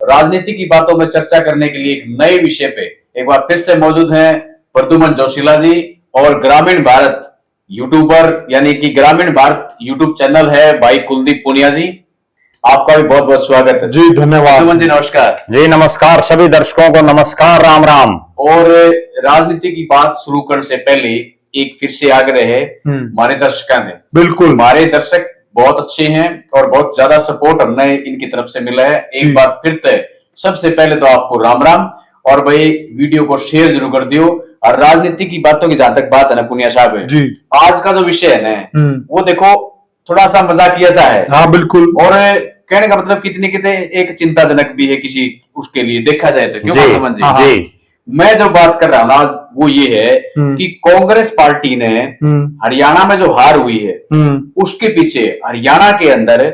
राजनीति की बातों में चर्चा करने के लिए एक नए विषय पे एक बार फिर से मौजूद हैं प्रद्युमन जोशीला जी और ग्रामीण भारत यूट्यूबर यानी कि ग्रामीण भारत यूट्यूब चैनल है भाई कुलदीप पुनिया जी। आपका भी बहुत बहुत स्वागत है जी। धन्यवाद प्रद्युमन जी, नमस्कार जी। नमस्कार सभी दर्शकों को, नमस्कार, राम राम। और राजनीति की बात शुरू करने से पहले एक फिर से आग्रह है हमारे दर्शकों ने, बिल्कुल हमारे दर्शक बहुत अच्छे हैं और बहुत ज्यादा सपोर्ट हमने इनकी तरफ से मिला है। एक बार फिर से सबसे पहले तो आपको राम राम, और भाई वीडियो को शेयर जरूर कर दियो। और राजनीति की बातों की जहां तक बात है ना पुनिया साहब जी, आज का जो विषय है ना वो देखो थोड़ा सा मजाकिया सा है। हाँ बिल्कुल। और कहने का मतलब कितने कितने एक चिंताजनक भी है किसी उसके लिए देखा जाए तो, क्यों समझ जी। मैं जो बात कर रहा हूं आज वो ये है कि कांग्रेस पार्टी ने हरियाणा में जो हार हुई है उसके पीछे हरियाणा के अंदर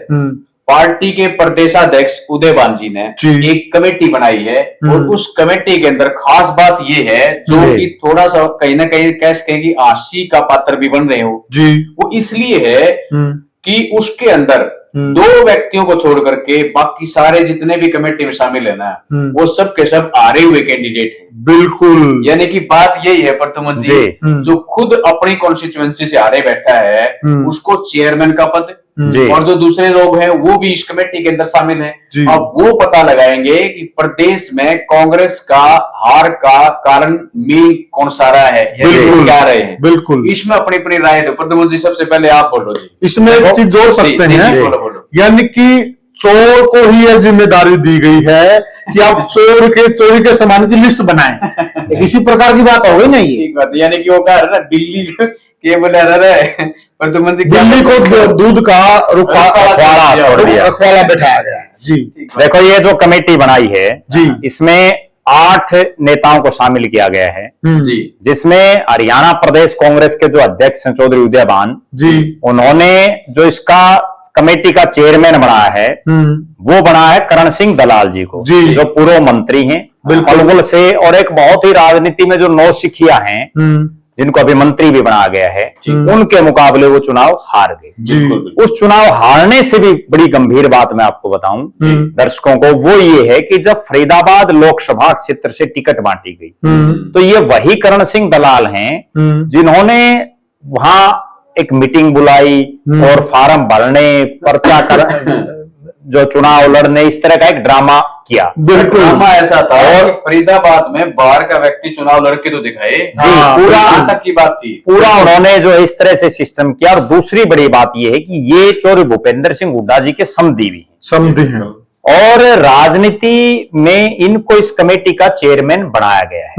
पार्टी के प्रदेशाध्यक्ष उदय भान जी ने एक कमेटी बनाई है। और उस कमेटी के अंदर खास बात ये है जो कि थोड़ा सा कहीं ना कहीं कह सकेंगे आशी का पात्र भी बन रहे हो जी, वो इसलिए है कि उसके अंदर दो व्यक्तियों को छोड़ करके बाकी सारे जितने भी कमेटी में शामिल है ना वो सब के सब हारे हुए कैंडिडेट हैं। बिल्कुल, यानी कि बात यही है प्रद्युमन जी, जो खुद अपनी कॉन्स्टिट्यूएंसी से हारे बैठा है उसको चेयरमैन का पद, और जो दूसरे लोग हैं वो भी इस कमेटी के अंदर शामिल हैं। अब वो पता लगाएंगे कि प्रदेश में कांग्रेस का हार का कारण मेन कौन सा रहा है, क्या रहे हैं। बिल्कुल, इसमें अपनी अपनी राय दो। प्रद्युमन जी सबसे पहले आप बोलो जी। इसमें एक चीज जोड़ सकते हैं, यानी कि चोर को ही यह जिम्मेदारी दी गई है कि आप चोर के चोरी के सामान की लिस्ट बनाएं। इसी प्रकार की बात हो गई ना ये। ठीक बात, यानी कि वो कह रहा है दिल्ली के बोले प्रद्युमन जी दिल्ली को दूध का रखवाला बैठाया गया है जी। देखो ये जो कमेटी बनाई है जी, इसमें 8 नेताओं को शामिल किया गया है जी, जिसमें हरियाणा प्रदेश कांग्रेस के जो अध्यक्ष हैं चौधरी उदय भान जी, उन्होंने जो इसका कमेटी का चेयरमैन बनाया है वो बनाया है करण सिंह दलाल जी को जी, जो पूर्व मंत्री हैं अलगुल से, और एक बहुत ही राजनीति में जो नौसिखिया हैं जिनको अभी मंत्री भी बनाया गया है, उनके मुकाबले वो चुनाव हार गए। उस चुनाव हारने से भी बड़ी गंभीर बात मैं आपको बताऊं दर्शकों को, वो ये है कि जब फरीदाबाद लोकसभा क्षेत्र से टिकट बांटी गई तो ये वही करण सिंह दलाल हैं जिन्होंने वहां एक मीटिंग बुलाई और फार्म भरने, पर्चा कर जो चुनाव लड़ने, इस तरह का एक ड्रामा किया। बिल्कुल ड्रामा ऐसा था और फरीदाबाद में बाहर का व्यक्ति चुनाव लड़के तो दिखाए, पूरा तक की बात थी, पूरा उन्होंने जो इस तरह से सिस्टम किया। और दूसरी बड़ी बात यह है कि ये चौधरी भूपेंद्र सिंह हुड्डा जी के समधी हैं और राजनीति में इनको इस कमेटी का चेयरमैन बनाया गया है।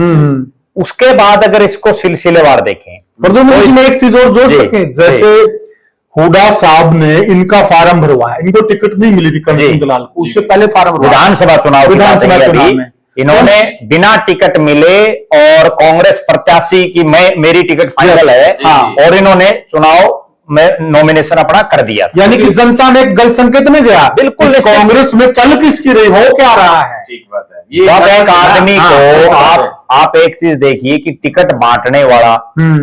उसके बाद अगर इसको सिलसिलेवार देखें तो इसमें एक चीज और जोड़ सके, जैसे हुड्डा साहब ने इनका फार्म भरवाया, इनको टिकट नहीं मिली थी करण सिंह दलाल को, उससे पहले फार्म विधानसभा चुनाव में इन्होंने बिना टिकट मिले और कांग्रेस प्रत्याशी की मेरी टिकट फाइनल है और इन्होंने चुनाव में नॉमिनेशन अपना कर दिया। यानी कि जनता ने गलत संकेत में दिया बिल्कुल कांग्रेस में चल किसकी रही, हो क्या रहा है। ठीक बात है। ये एक आदमी को आप एक चीज देखिए कि टिकट बांटने वाला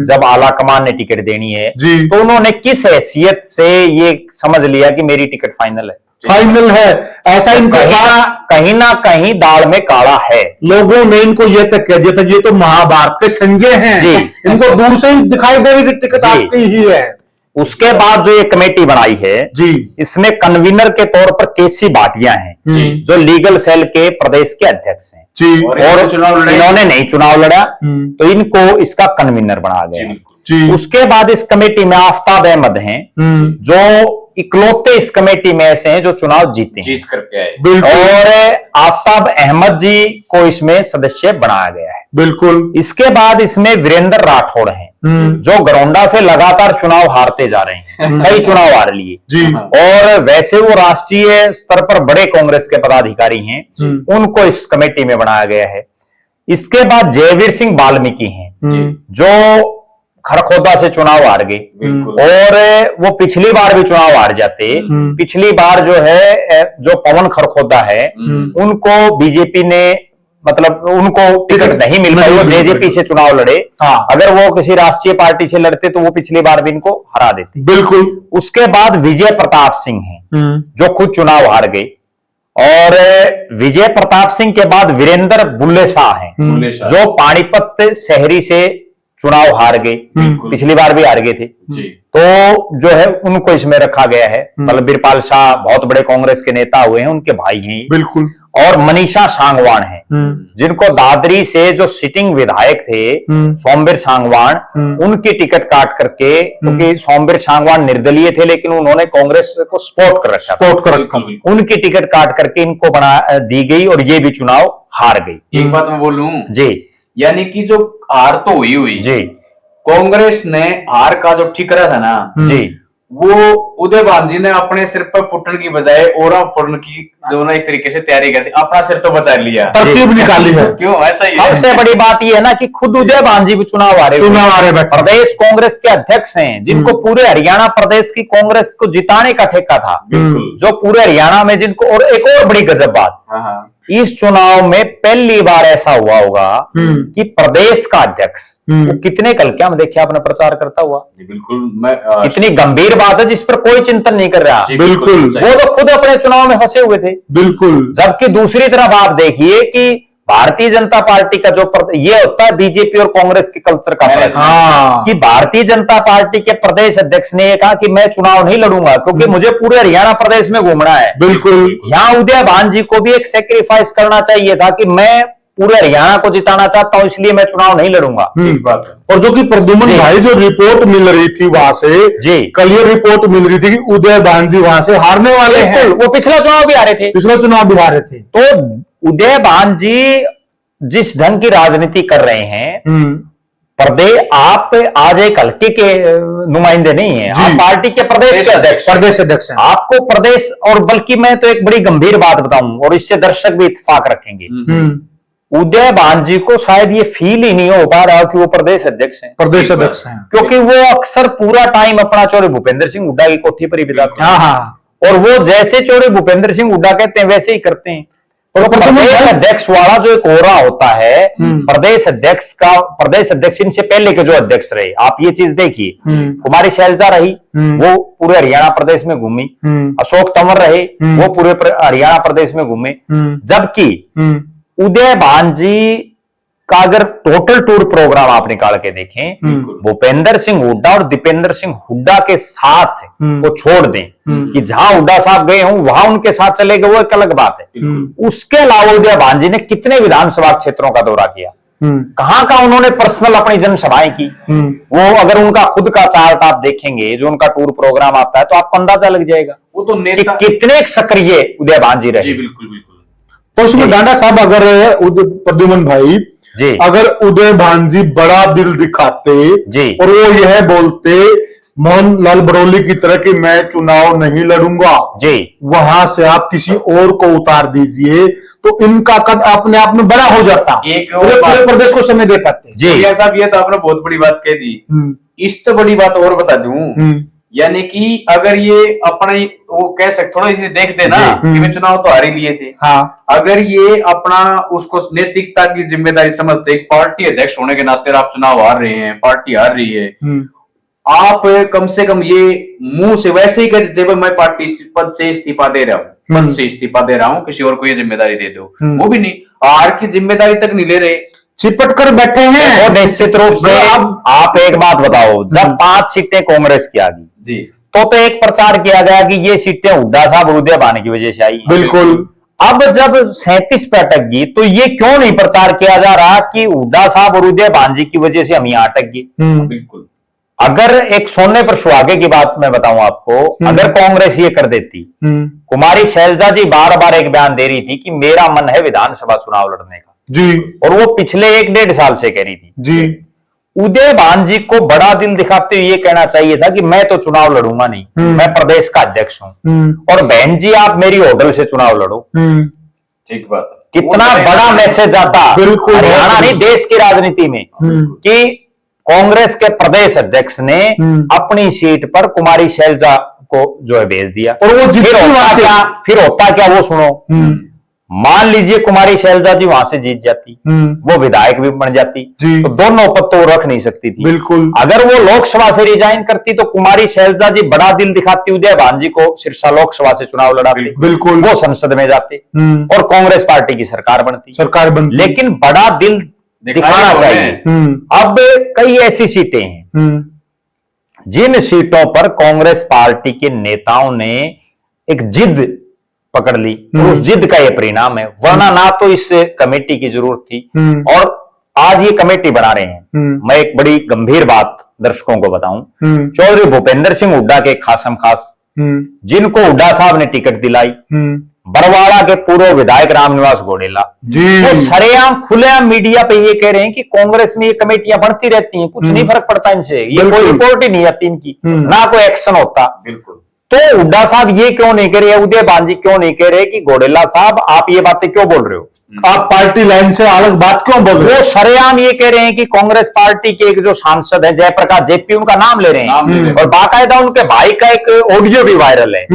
जब आला कमान ने टिकट देनी है तो उन्होंने किस हैसियत से ये समझ लिया कि मेरी टिकट फाइनल है, ऐसा इनको कहीं ना कहीं दाल में काला है। लोगों ने इनको ये तक कह दिया था ये तो महाभारत के संजय हैं, इनको दूर से ही दिखाई दे रही टिकट आपकी ही है। उसके बाद जो ये कमेटी बनाई है जी, इसमें कन्वीनर के तौर पर केसी भाटिया हैं जो लीगल सेल के प्रदेश के अध्यक्ष हैं जी, और इन्होंने नहीं चुनाव लड़ा तो इनको इसका कन्वीनर बनाया गया जी। उसके बाद इस कमेटी में आफ्ताब अहमद हैं जो इकलौते इस कमेटी में ऐसे हैं जो चुनाव जीत करके आए, और आफ्ताब अहमद जी को इसमें सदस्य बनाया गया है। बिल्कुल। इसके बाद इसमें वीरेंद्र राठौड़ हैं जो गरौंडा से लगातार चुनाव हारते जा रहे हैं, कई चुनाव हार लिए जी, और वैसे वो राष्ट्रीय स्तर पर बड़े कांग्रेस के पदाधिकारी हैं, उनको इस कमेटी में बनाया गया है। इसके बाद जयवीर सिंह वाल्मीकि हैं जो खरखोदा से चुनाव हार गए और वो पिछली बार भी चुनाव हार जाते। पिछली बार जो है जो पवन खरखोदा है उनको बीजेपी ने मतलब उनको टिकट नहीं मिल पाई, वो जेजेपी से चुनाव लड़े। अगर वो किसी राष्ट्रीय पार्टी से लड़ते तो वो पिछली बार भी इनको हरा देते। बिल्कुल। उसके बाद विजय प्रताप सिंह हैं जो खुद चुनाव हार गए और विजय प्रताप सिंह के बाद वीरेंद्र बुल्ले शाह हैं, बुल्ले शाह। जो पानीपत शहरी से चुनाव हार गए, पिछली बार भी हार गए थे जी। तो जो है उनको इसमें रखा गया है। मतलब बीरपाल शाह बहुत बड़े कांग्रेस के नेता हुए हैं, उनके भाई हैं ये। बिल्कुल। और मनीषा सांगवान है, जिनको दादरी से जो सिटिंग विधायक थे सोमवीर सांगवान, उनकी टिकट काट करके, क्योंकि सोमवीर सांगवान निर्दलीय थे लेकिन उन्होंने कांग्रेस को सपोर्ट कर रखा, उनकी टिकट काट करके इनको बना दी गई और ये भी चुनाव हार गई। एक बात मैं बोलूं जी, यानी कि जो हार तो हुई जी, कांग्रेस ने हार का जो ठिकरा था ना जी, वो उदय भान जी ने अपने सिर पर फुटन की बजाय ओरा फोड़ने की जो ना एक तरीके से तैयारी कर दी, अपना सिर तो बचा लिया, तरकीब निकाली है। क्यों ऐसा ही है? सबसे बड़ी बात यह है ना कि खुद उदय भान जी भी चुनाव हारे प्रदेश कांग्रेस के अध्यक्ष हैं, जिनको पूरे हरियाणा प्रदेश की कांग्रेस को जिताने का ठेका था, जो पूरे हरियाणा में जिनको। और एक और बड़ी गजब बात, इस चुनाव में पहली बार ऐसा हुआ होगा कि प्रदेश का अध्यक्ष वो कितने कलकियां में देखिए आपने प्रचार करता हुआ। बिल्कुल। मैं कितनी गंभीर बात है जिस पर कोई चिंतन नहीं कर रहा। बिल्कुल। वो तो खुद अपने चुनाव में फंसे हुए थे। बिल्कुल। जबकि दूसरी तरफ आप देखिए कि भारतीय जनता पार्टी का जो ये होता है बीजेपी और कांग्रेस के कल्चर का कि भारतीय जनता पार्टी के प्रदेश अध्यक्ष ने कहा कि मैं चुनाव नहीं लड़ूंगा क्योंकि मुझे पूरे हरियाणा प्रदेश में घूमना है। बिल्कुल। यहाँ उदय भान जी को भी एक सेक्रीफाइस करना चाहिए था कि मैं पूरे हरियाणा को जिताना चाहता हूं, इसलिए मैं चुनाव नहीं लड़ूंगा। और जो कि प्रद्युमन भाई जो रिपोर्ट मिल रही थी वहां से, जी, क्लियर रिपोर्ट मिल रही थी कि उदय भान जी वहां से हारने वाले हैं। वो पिछला चुनाव भी हारे थे। पिछला चुनाव भी हारे थे। तो उदय भान जी जिस ढंग की राजनीति कर रहे हैं, प्रदेश आप आज एक हल्के के नुमाइंदे नहीं है, आप पार्टी के प्रदेश अध्यक्ष हैं। आपको प्रदेश, और बल्कि मैं तो एक बड़ी गंभीर बात बताऊं और इससे दर्शक भी इत्तेफाक रखेंगे, उदय भान जी को शायद ये फील ही नहीं हो पा रहा कि वो प्रदेश अध्यक्ष हैं। क्योंकि वो अक्सर पूरा टाइम अपना चौरे भूपेंद्र सिंह हुड्डा की कोठी पर ही बिताते हैं, और वो जैसे चौरे भूपेंद्र सिंह हुड्डा कहते हैं वैसे ही करते हैं। और प्रदेश अध्यक्ष वाला जो एक ओरा होता है, प्रदेश अध्यक्ष इनसे पहले के जो अध्यक्ष रहे, आप ये चीज देखिए, कुमारी शैलजा रही, वो पूरे हरियाणा प्रदेश में घूमी, अशोक तंवर रहे, वो पूरे हरियाणा प्रदेश में घूमे। जबकि उदय भान जी का अगर टोटल टूर प्रोग्राम आप निकाल के देखें, भूपेंद्र सिंह हुड्डा और दीपेंद्र सिंह हुड्डा के साथ वो छोड़ दें कि जहां हुड्डा साहब गए हों वहां उनके साथ चले गए, वो एक अलग बात है। उसके अलावा उदय भान जी ने कितने विधानसभा क्षेत्रों का दौरा किया, कहां उन्होंने पर्सनल अपनी जनसभाएं की। वो अगर उनका खुद का चार्ट आप देखेंगे, जो उनका टूर प्रोग्राम आता है, तो आपको अंदाजा लग जाएगा वो तो नेता कितने सक्रिय उदय भान जी रहे। बिल्कुल। तो उसमें डांडा साहब, अगर प्रद्युमन भाई जी, अगर उदय भान जी बड़ा दिल दिखाते जी, और वो यह बोलते मोहन लाल बरौली की तरह कि मैं चुनाव नहीं लड़ूंगा जी, वहां से आप किसी और को उतार दीजिए, तो इनका कद अपने आप में बड़ा हो जाता, पूरे प्रदेश को समय दे पाते। जी साहब, ये तो आपने बहुत बड़ी बात कह दी। इस तो बड़ी बात और बता दूं, यानी कि अगर ये अपना वो कह सकते, थोड़ा इसे देखते ना कि वे चुनाव तो हार ही लिए थे, अगर ये अपना उसको नैतिकता की जिम्मेदारी समझते, एक पार्टी अध्यक्ष होने के नाते आप चुनाव हार रहे हैं, पार्टी हार रही है, आप कम से कम ये मुंह से वैसे ही कह देते भाई मैं पार्टी पद से इस्तीफा दे रहा हूँ, किसी और को ये जिम्मेदारी दे दो, वो भी नहीं, हार की जिम्मेदारी तक नहीं ले रहे, चिपट कर बैठे हैं। और निश्चित रूप से आप एक बात बताओ, जब 5 सीटें कांग्रेस की आ गई जी, तो एक प्रचार किया गया कि ये सीटें हुड्डा साहब और उदय भान की वजह से आई। बिल्कुल। अब जब 37 पे अटक गई, तो ये क्यों नहीं प्रचार किया जा रहा कि हुड्डा साहब और उदय भान जी की वजह से हम यहाँ अटक गए। बिल्कुल। अगर एक सोने पर सुहागे की बात मैं बताऊं आपको, अगर कांग्रेस ये कर देती, कुमारी शैलजा जी बार बार एक बयान दे रही थी कि मेरा मन है विधानसभा चुनाव लड़ने का जी, और वो पिछले 1-1.5 साल से कह रही थी जी, उदय भान जी को बड़ा दिल दिखाते हुए ये कहना चाहिए था कि मैं तो चुनाव लड़ूंगा नहीं, मैं प्रदेश का अध्यक्ष हूं, और बहन जी आप मेरी होटल से चुनाव लड़ो। ठीक बात है। कितना बड़ा मैसेज आता हरियाणा नहीं देश की राजनीति में कि कांग्रेस के प्रदेश अध्यक्ष ने अपनी सीट पर कुमारी शैलजा को जो है भेज दिया, और वो फिर होता क्या वो सुनो, मान लीजिए कुमारी शैलजा जी वहां से जीत जाती, वो विधायक भी बन जाती, तो दोनों पद तो वो रख नहीं सकती थी। बिल्कुल। अगर वो लोकसभा से रिजाइन करती तो कुमारी शैलजा जी बड़ा दिल दिखाती उदय भान जी को सिरसा लोकसभा से चुनाव लड़ाते, बिल्कुल, वो संसद में जाते और कांग्रेस पार्टी की सरकार बनती। लेकिन बड़ा दिल दिखाना चाहिए। अब कई ऐसी सीटें हैं जिन सीटों पर कांग्रेस पार्टी के नेताओं ने एक जिद पकड़ ली और उस जिद का यह परिणाम है, वरना ना तो इस कमेटी की जरूरत थी और आज ये कमेटी बना रहे हैं। मैं एक बड़ी गंभीर बात दर्शकों को बताऊं, चौधरी भूपेंद्र सिंह हुड्डा के खासम खास जिनको हुड्डा साहब ने टिकट दिलाई, बरवाड़ा के पूर्व विधायक रामनिवास घोडेला, वो सरेआम खुलेआम मीडिया पे ये कह रहे हैं कि कांग्रेस में ये कमेटियां बढ़ती रहती हैं, कुछ नहीं फर्क पड़ता इनसे, ये कोई रिपोर्ट ही नहीं आती इनकी, ना कोई एक्शन होता। बिल्कुल। तो हुड्डा साहब ये क्यों नहीं कह रहे, उदय भान जी क्यों नहीं कह रहे कि घोडेला साहब आप ये बातें क्यों बोल रहे हो, आप पार्टी लाइन से अलग बात क्यों बोल रहे हो? वो सरेआम ये कह रहे हैं कि कांग्रेस पार्टी के एक जो सांसद है जयप्रकाश जेपी, उनका नाम ले रहे हैं और बाकायदा उनके भाई का एक ऑडियो भी वायरल है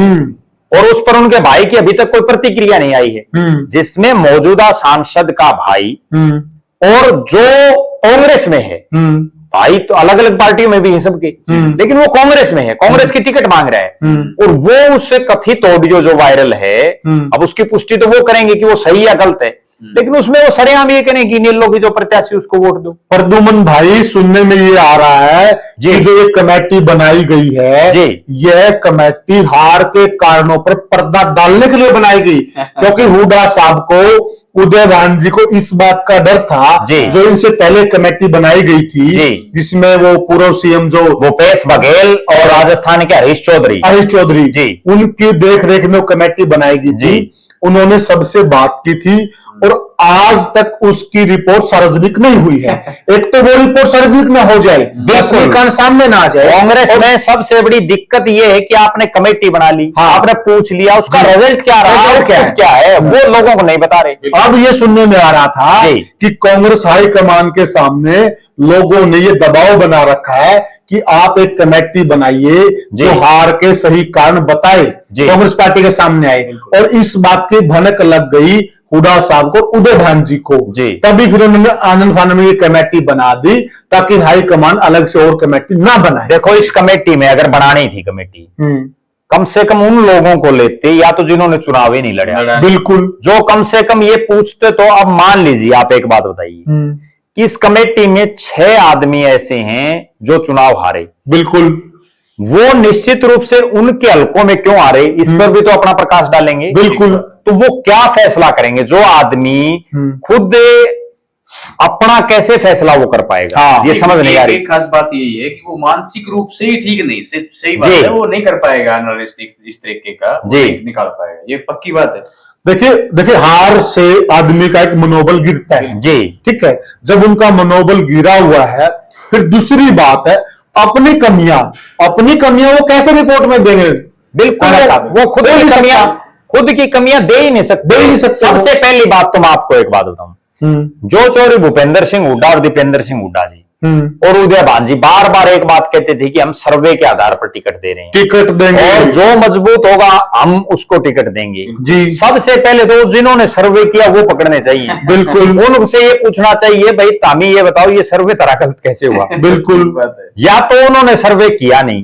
और उस पर उनके भाई की अभी तक कोई प्रतिक्रिया नहीं आई है, जिसमें मौजूदा सांसद का भाई और जो कांग्रेस में है, भाई तो अलग अलग पार्टियों में भी है सबके, लेकिन वो कांग्रेस में है, कांग्रेस की टिकट मांग रहा है और वो उससे कथित ऑडियो जो वायरल है, अब उसकी पुष्टि तो वो करेंगे कि वो सही या गलत है, लेकिन उसमें वो सरेआम ये करें कि नीलो की जो प्रत्याशी उसको वोट दो। प्रद्युमन भाई, सुनने में ये आ रहा है कि जो ये कमेटी बनाई गई है, यह कमेटी हार के कारणों पर पर्दा डालने के लिए बनाई गई, क्योंकि हुड्डा साहब को, उदय भान जी को इस बात का डर था, जो इनसे पहले कमेटी बनाई गई थी जिसमें वो पूर्व सीएम जो भूपेश बघेल और राजस्थान के हरीश चौधरी उनकी देख रेख में वो कमेटी बनाई गई थी, उन्होंने सबसे बात की थी और आज तक उसकी रिपोर्ट सार्वजनिक नहीं हुई है। एक तो वो रिपोर्ट सार्वजनिक ना हो जाए, बिल्कुल सामने ना आ जाए। कांग्रेस में सबसे बड़ी दिक्कत ये है कि आपने कमेटी बना ली, आपने पूछ लिया, उसका रिजल्ट क्या रहा, क्या है वो लोगों को नहीं बता रहे। अब ये सुनने में आ रहा था कि कांग्रेस हाईकमान के सामने लोगों ने ये दबाव बना रखा है कि आप एक कमेटी बनाइए जो हार के सही कारण बताए, कांग्रेस पार्टी के सामने आए, और इस बात की भनक लग गई हुड्डा साहब को, उदय भान जी को, तभी फिर उन्होंने आनंद फानन में ये कमेटी बना दी ताकि हाईकमान अलग से और कमेटी ना बनाए। देखो, इस कमेटी में अगर बनानी थी कमेटी, कम से कम उन लोगों को लेते या तो जिन्होंने चुनाव ही नहीं लड़ा, बिल्कुल, जो कम से कम ये पूछते। तो अब मान लीजिए, आप एक बात बताइए कि इस कमेटी में 6 आदमी ऐसे हैं जो चुनाव हारे, बिल्कुल, वो निश्चित रूप से उनके हलकों में क्यों हारे, इस पर भी तो अपना प्रकाश डालेंगे। बिल्कुल। तो वो क्या फैसला करेंगे, जो आदमी खुद अपना कैसे फैसला वो कर पाएगा, ये समझ नहीं आ रही। एक खास बात यही है कि वो मानसिक रूप से ही ठीक नहीं, सही बात है, वो नहीं कर पाएगा एनालिसिस इस तरीके का, निकाल पाएगा, ये पक्की बात है। देखिए हार से आदमी का एक मनोबल गिरता है, ठीक है, जब उनका मनोबल गिरा हुआ है, फिर दूसरी बात है अपनी कमियां वो कैसे रिपोर्ट में देंगे? बिल्कुल, वो खुद की कमियां दे ही नहीं सकते। सबसे पहली बात तो मैं आपको एक बात बताऊं, जो चौधरी भूपेंद्र सिंह हुड्डा और दीपेंद्र सिंह हुड्डा जी और उदय भान जी बार बार एक बात कहते थे कि हम सर्वे के आधार पर टिकट दे रहे हैं, टिकट देंगे और जो मजबूत होगा हम उसको टिकट देंगे जी। सबसे पहले तो जिन्होंने सर्वे किया वो पकड़ने चाहिए, बिल्कुल, उनसे ये पूछना चाहिए, भाई तामी ये बताओ ये सर्वे तरह गलत कैसे हुआ? बिल्कुल, या तो उन्होंने सर्वे किया नहीं,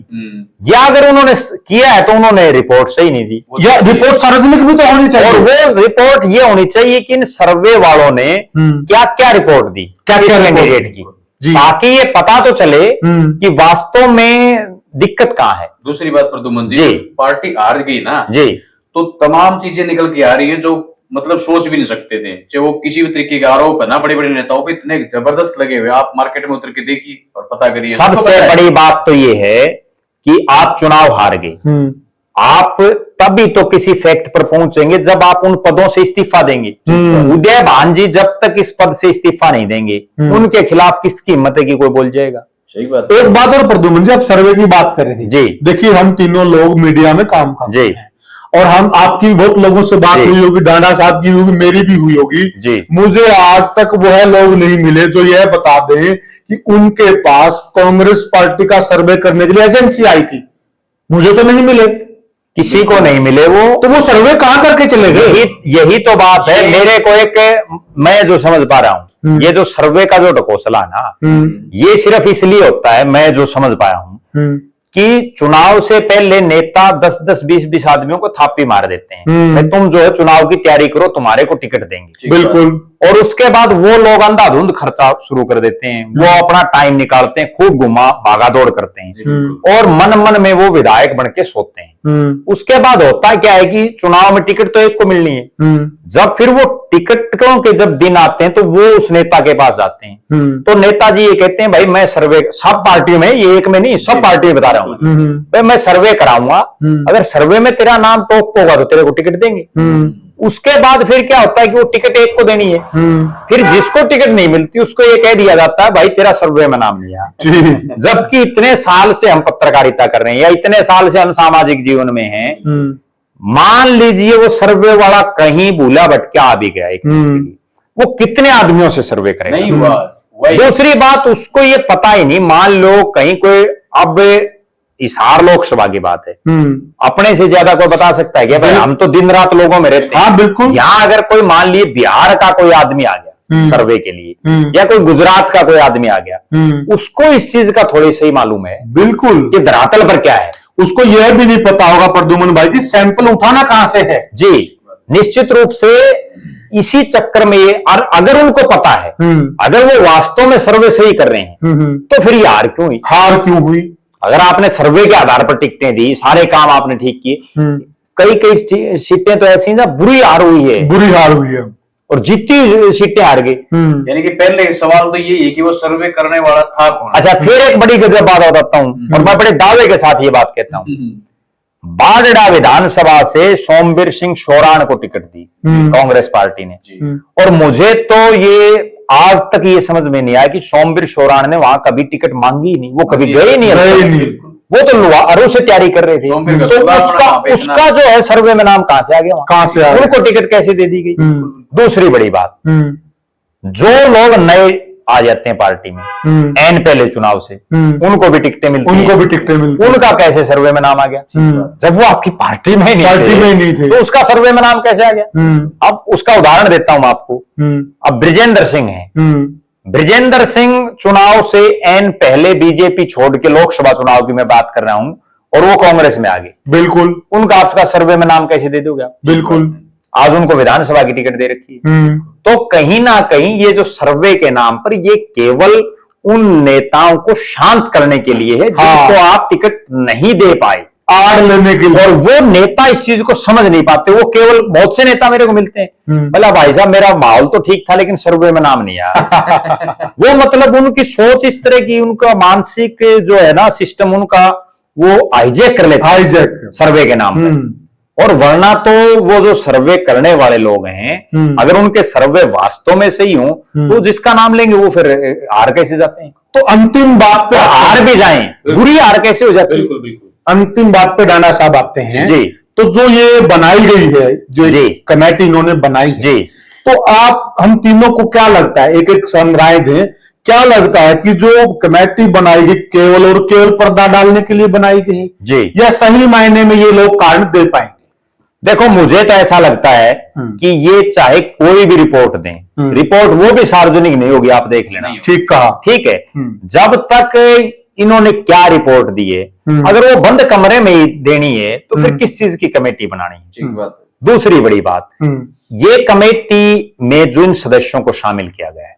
या अगर उन्होंने किया है तो उन्होंने रिपोर्ट सही नहीं दी, या रिपोर्ट सार्वजनिक भी तो होनी चाहिए, और वो रिपोर्ट ये होनी चाहिए कि इन सर्वे वालों ने क्या क्या रिपोर्ट दी, क्या क्या कैंडिडेट की, ताकि ये पता तो चले कि वास्तव में दिक्कत कहां है। दूसरी बात प्रद्युमन जी, पार्टी हार गई ना जी, तो तमाम चीजें निकल के आ रही है जो मतलब सोच भी नहीं सकते थे, चाहे वो किसी भी तरीके के आरोप है ना, बड़े बड़े नेताओं पे इतने जबरदस्त लगे हुए, आप मार्केट में उतर के देखिए और पता करिए। सबसे बड़ी बात तो ये है कि आप चुनाव हार गए, आप तभी तो किसी फैक्ट पर पहुंचेंगे जब आप उन पदों से इस्तीफा देंगे। उदय भान जी जब तक इस पद से इस्तीफा नहीं देंगे, उनके खिलाफ किसकी हिम्मत है कि कोई बोल जाएगा? सही बात। एक बात और प्रद्युमन जी, आप सर्वे की बात कर रहे थे जी, देखिए हम तीनों लोग मीडिया में काम करते हैं और हम आपकी बहुत लोगों से बात हुई होगी, डांडा साहब की होगी, मेरी भी हुई होगी, मुझे आज तक वह लोग नहीं मिले जो यह बता दें कि उनके पास कांग्रेस पार्टी का सर्वे करने के लिए एजेंसी आई थी, मुझे तो नहीं मिले। किसी को नहीं मिले तो वो सर्वे कहाँ करके चले गए? यही तो बात है। मेरे को मैं जो समझ पा रहा हूं, ये जो सर्वे का जो ढकोसला ना, ये सिर्फ इसलिए होता है, मैं जो समझ पाया हूं, कि चुनाव से पहले नेता 10-10, 20-20 आदमियों को थापी मार देते हैं, भाई तुम जो है चुनाव की तैयारी करो, तुम्हारे को टिकट देंगे। बिल्कुल। और उसके बाद वो लोग अंधाधुंध खर्चा शुरू कर देते हैं, वो अपना टाइम निकालते हैं, खूब घुमा भागा दौड़ करते हैं, और मन मन में वो विधायक बन के सोते हैं। उसके बाद होता क्या है कि चुनाव में टिकट तो एक को मिलनी है, जब फिर वो टिकटों के जब दिन आते हैं तो वो उस नेता के पास जाते हैं, तो नेताजी ये कहते हैं, भाई मैं सर्वे, सब पार्टियों में, ये एक में नहीं, सब पार्टी में बता रहा हूं, भाई मैं सर्वे कराऊंगा, अगर सर्वे में तेरा नाम टॉप होगा तो तेरे को टिकट देंगे। उसके बाद फिर क्या होता है कि वो टिकट एक को देनी है, फिर जिसको टिकट नहीं मिलती उसको ये कह दिया जाता है, भाई तेरा सर्वे में नाम नहीं आया। जबकि इतने साल से हम पत्रकारिता कर रहे हैं या इतने साल से हम सामाजिक जीवन में हैं, मान लीजिए वो सर्वे वाला कहीं भूला भटका आ भी गया, वो कितने आदमियों से सर्वे करेगा? नहीं हुआ। दूसरी बात, उसको ये पता ही नहीं, मान लो कहीं कोई, अब हिसार लोकसभा की बात है, अपने से ज्यादा कोई बता सकता है क्या? भाई हम तो दिन रात लोगों में रहते हैं। हाँ बिल्कुल। यहाँ अगर कोई मान लिए बिहार का कोई आदमी आ गया सर्वे के लिए, या कोई गुजरात का कोई आदमी आ गया, उसको इस चीज का थोड़ी सही मालूम है बिल्कुल कि धरातल पर क्या है। उसको यह भी नहीं पता होगा प्रद्युमन भाई कि सैंपल उठाना कहां से है। जी, निश्चित रूप से इसी चक्कर में ये, और अगर उनको पता है, अगर वो वास्तव में सर्वे सही कर रहे हैं, तो फिर ये हार क्यों हुई? अगर आपने सर्वे के आधार पर टिकटें दी, सारे काम आपने ठीक किए, कई सीटें तो ऐसी ना बुरी हार हुई है, और जीती सीटें हार गई। यानी कि पहले सवाल तो यही है कि वो सर्वे करने वाला था कौन? अच्छा, फिर एक बड़ी गजब बात बताता हूं, और मैं बड़े दावे के साथ ये बात कहता हूं, बागड़ा विधानसभा से सोमवीर सिंह शोराण को टिकट दी कांग्रेस पार्टी ने, और मुझे तो ये आज तक ये समझ में नहीं आया कि सोमवीर शोराण ने वहां कभी टिकट मांगी ही नहीं, वो कभी गए ही नहीं, वो तो लुहारू से तैयारी कर रहे थे, तो उसका जो है सर्वे में नाम कहां से आ गया, कहां से उनको टिकट कैसे दे दी गई? दूसरी बड़ी बात, जो लोग नए आ जाते हैं पार्टी में एन पहले चुनाव से, उनको भी टिकटें मिलती, उनका कैसे सर्वे में नाम आ गया? जब वो आपकी पार्टी में ही नहीं थे, तो उसका सर्वे में नाम कैसे आ गया? अब उसका उदाहरण देता हूं आपको। अब ब्रिजेंद्र सिंह है, ब्रिजेंद्र सिंह चुनाव से एन पहले बीजेपी छोड़ के, लोकसभा चुनाव की मैं बात कर रहा हूं, और वो कांग्रेस में आ गए, बिल्कुल, उनका आपका सर्वे में नाम कैसे दे दोगे आप? बिल्कुल, आज उनको विधानसभा की टिकट दे रखी है। तो कहीं ना कहीं ये जो सर्वे के नाम पर, ये केवल उन नेताओं को शांत करने के लिए है जिनको आप टिकट नहीं दे पाए, आड़ लेने के लिए, और वो नेता इस चीज को समझ नहीं पाते। वो केवल, बहुत से नेता मेरे को मिलते हैं, बोला भाई साहब मेरा माहौल तो ठीक था लेकिन सर्वे में नाम नहीं आया। वो मतलब उनकी सोच इस तरह की, उनका मानसिक जो है ना सिस्टम, उनका वो हाईजैक कर लेते हैं सर्वे के नाम पर। और वरना तो वो जो सर्वे करने वाले लोग हैं, अगर उनके सर्वे वास्तव में सही हो, तो जिसका नाम लेंगे वो फिर हार कैसे जाते हैं? तो अंतिम बात पे हार भी जाएं, बुरी हार कैसे हो जाती है? बिल्कुल बिल्कुल। अंतिम बात पे डाना साहब आते हैं जी। तो जो ये बनाई गई है, जो कमेटी इन्होंने बनाई है, जी, तो आप, हम तीनों को क्या लगता है, एक एक राय दें, क्या लगता है कि जो कमेटी बनाई गई केवल और केवल पर्दा डालने के लिए बनाई गई जी, या सही मायने में ये लोग कारण दे पाएंगे? देखो, मुझे तो ऐसा लगता है कि ये चाहे कोई भी रिपोर्ट दें, रिपोर्ट वो भी सार्वजनिक नहीं होगी, आप देख लेना। ठीक कहा। ठीक है, जब तक इन्होंने क्या रिपोर्ट दी है, अगर वो बंद कमरे में ही देनी है, तो फिर किस चीज की कमेटी बनानी है? दूसरी बड़ी बात, ये कमेटी में जिन सदस्यों को शामिल किया गया है,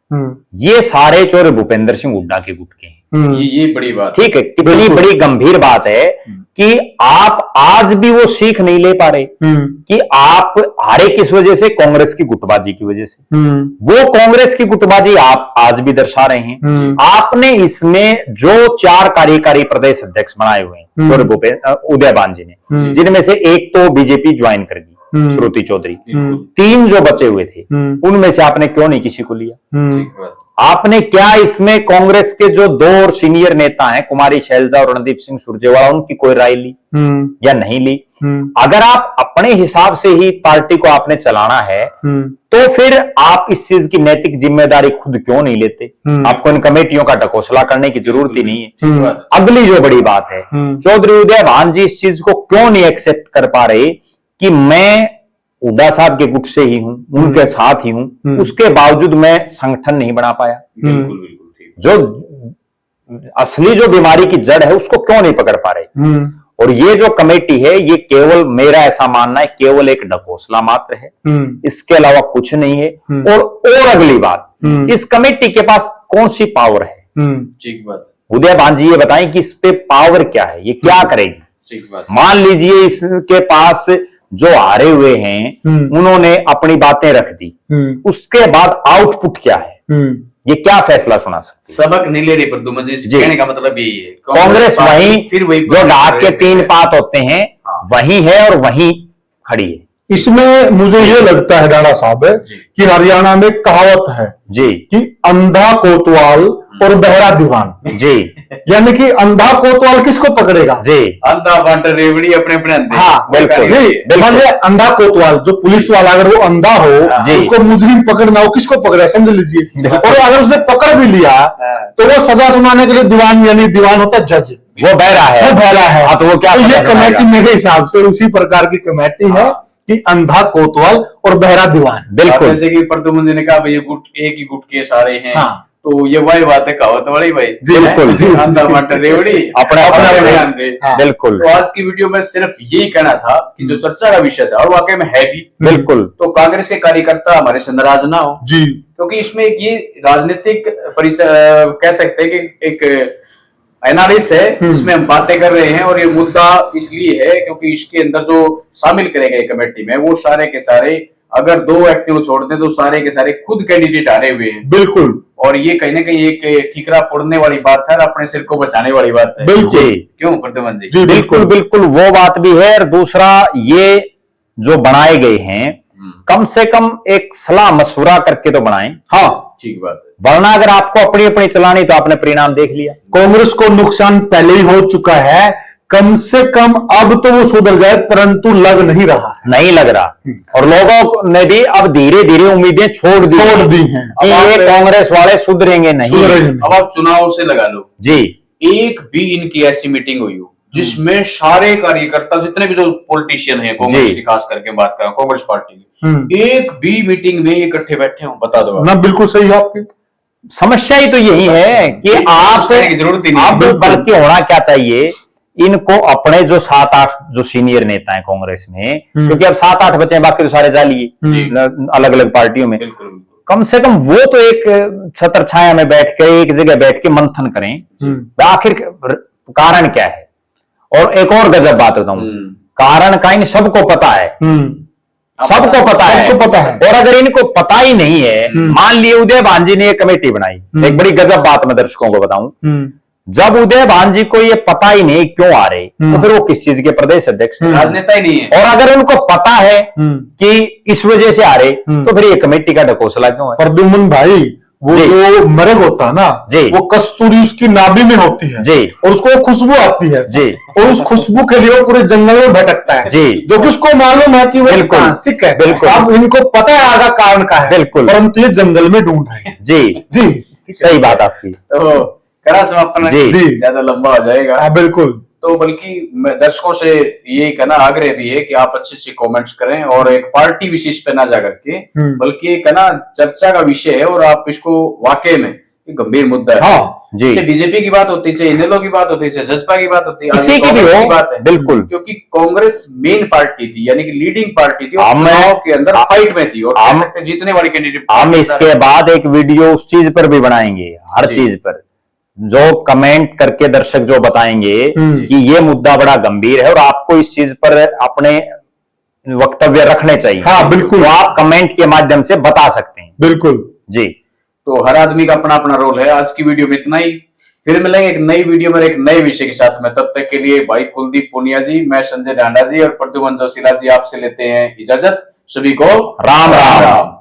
ये सारे चोर भूपेंद्र सिंह हुड्डा के गुट के हैं। ये बड़ी बात, ठीक है, कितनी बड़ी गंभीर बात है कि आप आज भी वो सीख नहीं ले पा रहे कि आप हारे किस वजह से? कांग्रेस की गुटबाजी की वजह से। वो कांग्रेस की गुटबाजी आप आज भी दर्शा रहे हैं। आपने इसमें जो 4 कार्यकारी प्रदेश अध्यक्ष बनाए हुए हैं उदय भान जी ने, जिनमें से एक तो बीजेपी ज्वाइन कर गई, श्रुति चौधरी, 3 जो बचे हुए थे, उनमें से आपने क्यों नहीं किसी को लिया? आपने क्या इसमें कांग्रेस के जो दो और सीनियर नेता हैं, कुमारी शैलजा और रणदीप सिंह सुरजेवाला, उनकी कोई राय ली या नहीं ली? अगर आप अपने हिसाब से ही पार्टी को आपने चलाना है तो फिर आप इस चीज की नैतिक जिम्मेदारी खुद क्यों नहीं लेते? आपको इन कमेटियों का ढकोसला करने की जरूरत ही नहीं है। अगली जो बड़ी बात है, चौधरी उदय भान जी इस चीज को क्यों नहीं एक्सेप्ट कर पा रहे कि मैं हुड्डा साहब के गुट से ही हूं, उनके साथ ही हूं, उसके बावजूद मैं संगठन नहीं बना पाया? बिल्कुल बिल्कुल। जो असली जो बीमारी की जड़ है उसको क्यों नहीं पकड़ पा रहे? और ये जो कमेटी है, ये केवल, मेरा ऐसा मानना है, केवल एक ढकोसला मात्र है, इसके अलावा कुछ नहीं है। और अगली बात, इस कमेटी के पास कौन सी पावर है? ठीक बात। उदय भान जी ये बताएं कि इस पे पावर क्या है, ये क्या करेगी? ठीक बात। मान लीजिए इसके पास जो हारे हुए हैं उन्होंने अपनी बातें रख दी, उसके बाद आउटपुट क्या है? ये क्या फैसला सुना सकती है? सबक नहीं ले रही प्रद्युमन जी, कहने का मतलब यही है। कांग्रेस वहीं, फिर वही जो डाक के तीन पात होते हैं वहीं है और वहीं खड़ी है। इसमें मुझे ये लगता है डाड़ा साहब कि हरियाणा में कहावत है जी कि अंधा कोतवाल और बहरा दीवान जी, यानी कि अंधा कोतवाल किसको पकड़ेगा? जी, अंधा बांट रेवड़ी अपने अपने अंधे। हाँ बिल्कुल, नहीं, मान लिया अंधा कोतवाल, जो पुलिस वाला अगर वो अंधा हो जी, उसको मुजरिम पकड़ना हो, किसको पकड़े समझ लीजिए। और अगर उसने पकड़ भी लिया तो वो सजा सुनाने के लिए दीवान, यानी दीवान होता है जज, वो बहरा है, वो बहरा है। हाँ, तो वो क्या? तो ये कमेटी मेरे हिसाब से उसी प्रकार की कमेटी है कि अंधा कोतवाल और बहरा दीवान। बिल्कुल, जैसे कि प्रद्युमन जी ने कहा भाई ये गुट, एक ही गुट के सारे हैं। हाँ। तो ये वही बात है, कहावत वाली भाई। बिल्कुल जी, अंधा बांट रेवड़ी अपने अपने अंधे। बिल्कुल। तो आज की वीडियो में सिर्फ यही कहना था कि जो चर्चा का विषय था और वाकई में है भी, बिल्कुल, तो कांग्रेस के कार्यकर्ता हमारे से नाराज ना हो जी, क्योंकि इसमें ये राजनीतिक परिचय कह सकते हैं कि एक एनालिसिस है, इसमें हम बातें कर रहे हैं। और ये मुद्दा इसलिए है क्योंकि इसके अंदर जो शामिल करे गए कमेटी में, वो सारे के सारे, अगर दो व्यक्ति को छोड़ दें तो सारे के सारे खुद कैंडिडेट हारे हुए हैं। बिल्कुल। और ये कहीं ना कहीं एक ठीकरा फोड़ने वाली बात है और अपने सिर को बचाने वाली बात है। बिल्कुल। क्यों प्रद्युमन जी? जी बिल्कुल बिल्कुल, वो बात भी है। और दूसरा, ये जो बनाए गए हैं कम से कम एक सलाह मशवरा करके तो बनाएं। हाँ ठीक बात है, वरना अगर आपको अपनी अपनी चलानी तो आपने परिणाम देख लिया। कांग्रेस को नुकसान पहले ही हो चुका है, कम से कम अब तो वो सुधर जाए, परंतु लग नहीं रहा है, नहीं लग रहा। और लोगों ने भी अब धीरे धीरे उम्मीदें छोड़ दी हैं कि ये कांग्रेस वाले सुधरेंगे नहीं। अब आप चुनाव से लगा लो जी, एक भी इनकी ऐसी मीटिंग हुई हो जिसमें सारे कार्यकर्ता, जितने भी जो पॉलिटिशियन हैं कांग्रेस की, खास करके बात करें कांग्रेस पार्टी की, एक भी मीटिंग में इकट्ठे बैठे हो? बता दो ना। बिल्कुल सही है आपकी समस्या ही तो यही है कि आप जरूरत ही नहीं। अब बल्कि होना क्या चाहिए, इनको अपने जो 7-8 जो सीनियर नेता हैं कांग्रेस में, क्योंकि अब 7-8 बचे हैं, बाकी तो सारे जाली अलग अलग पार्टियों में, कम से कम वो तो एक छत्र छाया में बैठ के, एक जगह बैठ के मंथन करें आखिर कारण क्या है। और एक और गजब बात बताऊं, कारण का इन सबको पता है, सबको पता है, सबको पता है। और अगर इनको पता ही नहीं है, मान लिए उदय भान जी ने एक कमेटी बनाई, एक बड़ी गजब बात मैं दर्शकों को बताऊं, जब उदय भान जी को ये पता ही नहीं क्यों आ रहे, तो फिर वो किस चीज के प्रदेश अध्यक्ष हैं? राजनेता ही नहीं है। और अगर उनको पता है कि इस वजह से आ रहे, तो फिर ये कमेटी का ढकोसला क्यों है? प्रद्युमन भाई, वो जो मरग होता है ना, वो कस्तूरी उसकी नाभि में होती है जी, और उसको वो खुशबू आती है जी, और उस खुशबू के लिए वो पूरे जंगल में भटकता है जी, जो कि उसको मालूम है कि वो ठीक है, बिल्कुल, अब इनको पता है आगा कारण का है, बिल्कुल, परंतु ये जंगल में ढूंढ रहे हैं। जी जी, सही बात आपकी। तो करा समापन जी, ज्यादा लंबा हो जाएगा। बिल्कुल। तो बल्कि दर्शकों से ये कहना आग्रह भी है कि आप अच्छे से कमेंट्स करें और एक पार्टी विशेष पे ना जाकर के, बल्कि एक कहना चर्चा का विषय है और आप इसको वाकई में गंभीर मुद्दा है। हाँ, जी, बीजेपी की बात होती है, चाहे इनेलो की बात होती है, चाहे जसपा की बात होती है, किसी की भी हो, बात है, बिल्कुल, क्योंकि कांग्रेस मेन पार्टी थी, यानी कि लीडिंग पार्टी थी और चुनाव के अंदर फाइट में थी और कह सकते हैं जीतने वाली कैंडिडेट। हम इसके बाद एक वीडियो उस चीज पर भी बनाएंगे, हर चीज पर, जो कमेंट करके दर्शक जो बताएंगे कि ये मुद्दा बड़ा गंभीर है और आपको इस चीज पर अपने वक्तव्य रखने चाहिए। हाँ बिल्कुल, तो आप कमेंट के माध्यम से बता सकते हैं। बिल्कुल जी, तो हर आदमी का अपना अपना रोल है। आज की वीडियो में इतना ही, फिर मिलेंगे एक नई वीडियो में एक नए विषय के साथ में। तब तक के लिए भाई कुलदीप पुनिया जी, मैं संजय डांडा जी और प्रद्युमन जोशीला जी आपसे लेते हैं इजाजत। सभी को राम राम।